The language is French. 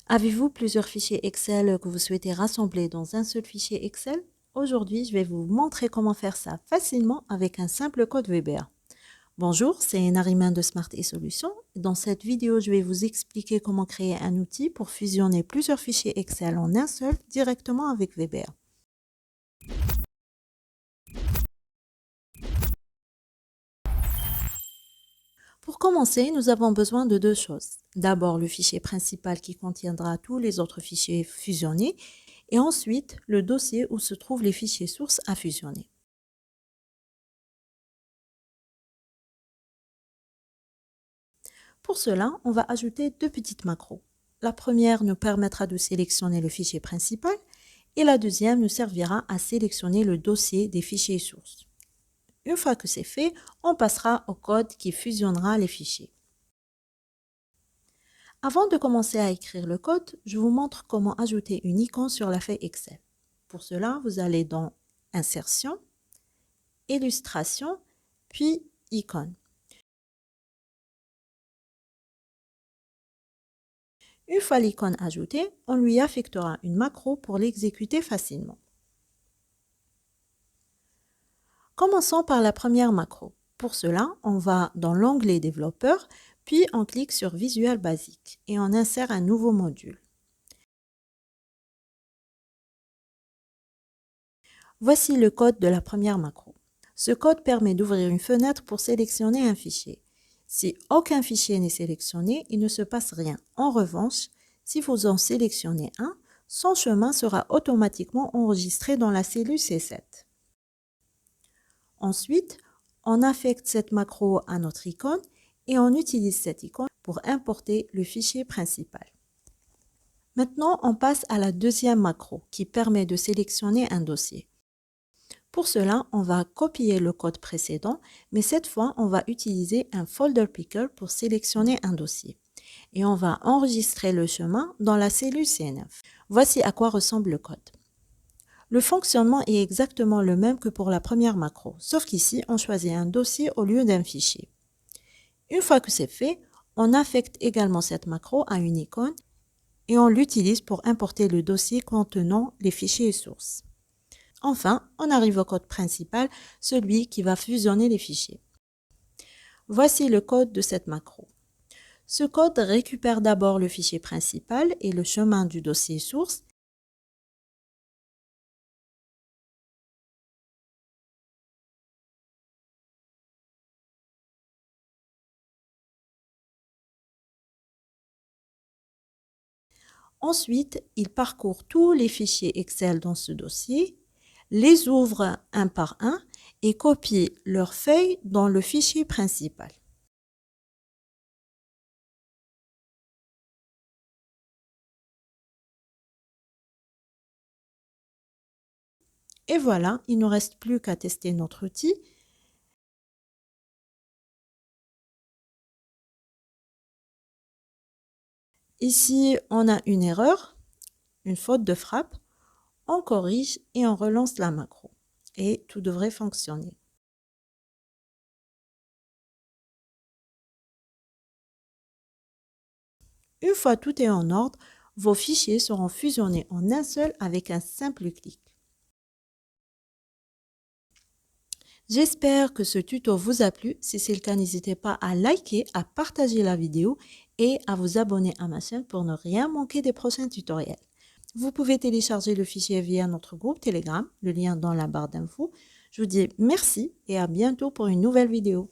Avez-vous plusieurs fichiers Excel que vous souhaitez rassembler dans un seul fichier Excel? Aujourd'hui, je vais vous montrer comment faire ça facilement avec un simple code Weber. Bonjour, c'est Nariman de Smart et Solutions. Dans cette vidéo, je vais vous expliquer comment créer un outil pour fusionner plusieurs fichiers Excel en un seul directement avec Weber. Pour commencer, nous avons besoin de deux choses. D'abord, le fichier principal qui contiendra tous les autres fichiers fusionnés et ensuite le dossier où se trouvent les fichiers sources à fusionner. Pour cela, on va ajouter deux petites macros. La première nous permettra de sélectionner le fichier principal et la deuxième nous servira à sélectionner le dossier des fichiers sources. Une fois que c'est fait, on passera au code qui fusionnera les fichiers. Avant de commencer à écrire le code, je vous montre comment ajouter une icône sur la feuille Excel. Pour cela, vous allez dans Insertion, Illustration, puis Icône. Une fois l'icône ajoutée, on lui affectera une macro pour l'exécuter facilement. Commençons par la première macro. Pour cela, on va dans l'onglet Développeur, puis on clique sur Visual Basic et on insère un nouveau module. Voici le code de la première macro. Ce code permet d'ouvrir une fenêtre pour sélectionner un fichier. Si aucun fichier n'est sélectionné, il ne se passe rien. En revanche, si vous en sélectionnez un, son chemin sera automatiquement enregistré dans la cellule C7. Ensuite, on affecte cette macro à notre icône et on utilise cette icône pour importer le fichier principal. Maintenant, on passe à la deuxième macro qui permet de sélectionner un dossier. Pour cela, on va copier le code précédent, mais cette fois, on va utiliser un folder picker pour sélectionner un dossier. Et on va enregistrer le chemin dans la cellule C9. Voici à quoi ressemble le code. Le fonctionnement est exactement le même que pour la première macro, sauf qu'ici, on choisit un dossier au lieu d'un fichier. Une fois que c'est fait, on affecte également cette macro à une icône et on l'utilise pour importer le dossier contenant les fichiers sources. Enfin, on arrive au code principal, celui qui va fusionner les fichiers. Voici le code de cette macro. Ce code récupère d'abord le fichier principal et le chemin du dossier source. Ensuite, il parcourt tous les fichiers Excel dans ce dossier, les ouvre un par un et copie leurs feuilles dans le fichier principal. Et voilà, il ne nous reste plus qu'à tester notre outil. Ici, on a une erreur, une faute de frappe. On corrige et on relance la macro. Et tout devrait fonctionner. Une fois tout est en ordre, vos fichiers seront fusionnés en un seul avec un simple clic. J'espère que ce tuto vous a plu. Si c'est le cas, n'hésitez pas à liker, à partager la vidéo et à vous abonner à ma chaîne pour ne rien manquer des prochains tutoriels. Vous pouvez télécharger le fichier via notre groupe Telegram, le lien dans la barre d'infos. Je vous dis merci et à bientôt pour une nouvelle vidéo.